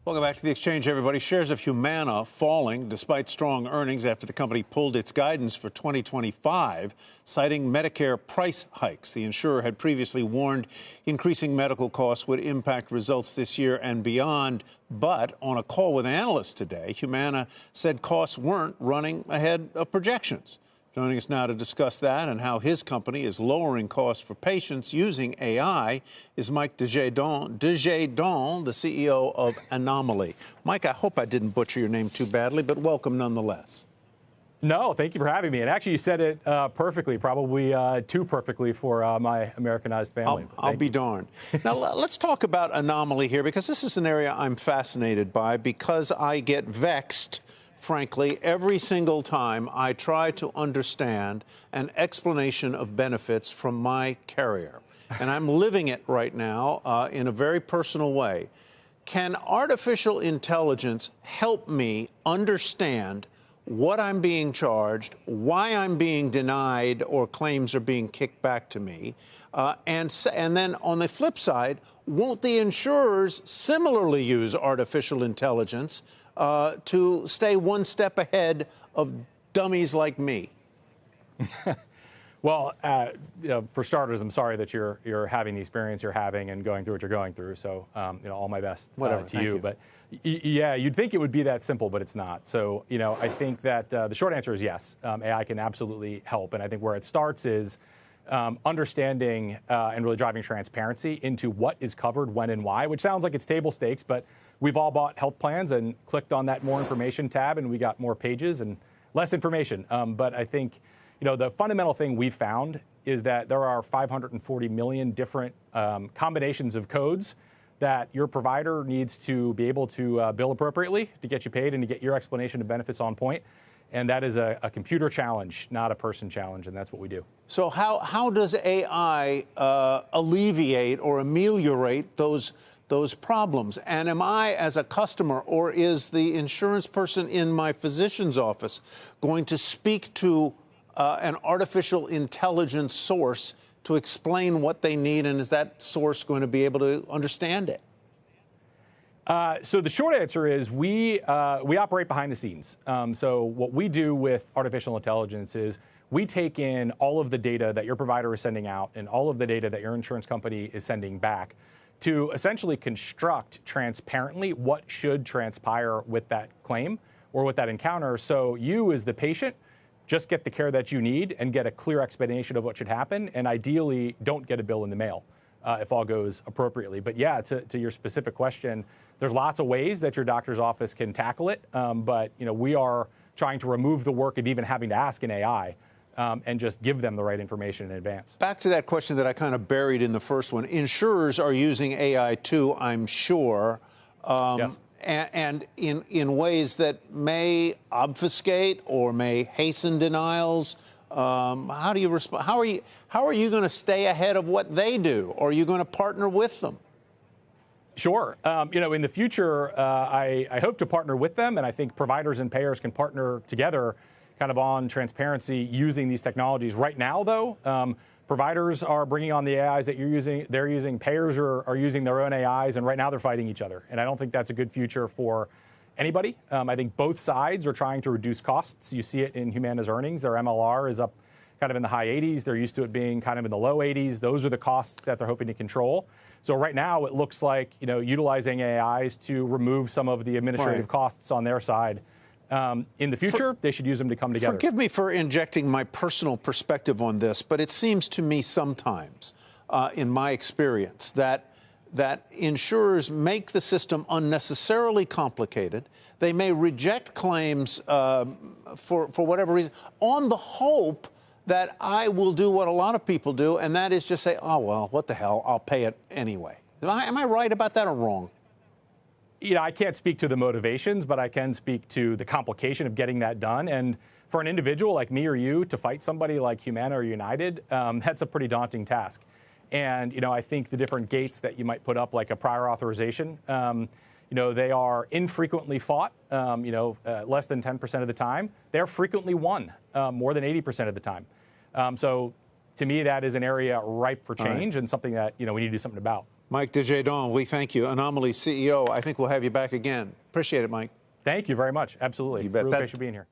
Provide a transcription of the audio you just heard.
Welcome back to the exchange, everybody. Shares of Humana falling despite strong earnings after the company pulled its guidance for 2025, citing Medicare price hikes. The insurer had previously warned increasing medical costs would impact results this year and beyond. But on a call with analysts today, Humana said costs weren't running ahead of projections. Joining us now to discuss that and how his company is lowering costs for patients using AI is Mike Desjadon, the CEO of Anomaly. Mike, I hope I didn't butcher your name too badly, but welcome nonetheless. No, thank you for having me. And actually, you said it perfectly, probably too perfectly for my Americanized family. I'll be darned. Now, let's talk about Anomaly here, because this is an area I'm fascinated by, because I get vexed, frankly, every single time I try to understand an explanation of benefits from my carrier. And I'm living it right now in a very personal way. Can artificial intelligence help me understand what I'm being charged, why I'm being denied or claims are being kicked back to me? And then on the flip side, won't the insurers similarly use artificial intelligence to stay one step ahead of dummies like me? Well, for starters, I'm sorry that you're having the experience you're having and going through what you're going through. So, all my best to you. But yeah, you'd think it would be that simple, but it's not. So, I think that the short answer is yes. AI can absolutely help. And I think where it starts is understanding and really driving transparency into what is covered, when, and why, which sounds like it's table stakes, but we've all bought health plans and clicked on that more information tab, and we got more pages and less information. But I think, the fundamental thing we've found is that there are 540 million different combinations of codes that your provider needs to be able to bill appropriately to get you paid and to get your explanation of benefits on point. And that is a computer challenge, not a person challenge, and that's what we do. So how does AI alleviate or ameliorate those problems? And am I, as a customer, or is the insurance person in my physician's office going to speak to an artificial intelligence source to explain what they need, and is that source going to be able to understand it? So the short answer is we operate behind the scenes. So what we do with artificial intelligence is we take in all of the data that your provider is sending out and all of the data that your insurance company is sending back to essentially construct transparently what should transpire with that claim or with that encounter. So you, as the patient, just get the care that you need and get a clear explanation of what should happen, and ideally don't get a bill in the mail if all goes appropriately. But yeah, to your specific question, there's lots of ways that your doctor's office can tackle it, but we are trying to remove the work of even having to ask an AI and just give them the right information in advance. Back to that question that I kind of buried in the first one. Insurers are using AI too, I'm sure, Yes. and in ways that may obfuscate or may hasten denials. How do you respond? How are you going to stay ahead of what they do? Or are you going to partner with them? Sure. In the future, I hope to partner with them, and I think providers and payers can partner together kind of on transparency using these technologies. Right now, though, providers are bringing on the AIs that you're using. They're using, payers are using their own AIs, and right now they're fighting each other. And I don't think that's a good future for anybody. I think both sides are trying to reduce costs. You see it in Humana's earnings. Their MLR is up kind of in the high 80s. They're used to it being kind of in the low 80s. Those are the costs that they're hoping to control. So right now it looks like, utilizing AIs to remove some of the administrative costs on their side. In the future, they should use them to come together. Forgive me for injecting my personal perspective on this, but it seems to me sometimes, in my experience, that insurers make the system unnecessarily complicated. They may reject claims for whatever reason, on the hope that I will do what a lot of people do, and that is just say, oh, well, what the hell, I'll pay it anyway. Am I right about that or wrong? I can't speak to the motivations, but I can speak to the complication of getting that done. And for an individual like me or you to fight somebody like Humana or United, that's a pretty daunting task. And, I think the different gates that you might put up, like a prior authorization, they are infrequently fought, less than 10% of the time. They're frequently won, more than 80% of the time. So to me, that is an area ripe for change and something that, we need to do something about. Mike Desjadon, we thank you. Anomaly CEO, I think we'll have you back again. Appreciate it, Mike. Thank you very much. Absolutely. You bet. Really appreciate being here.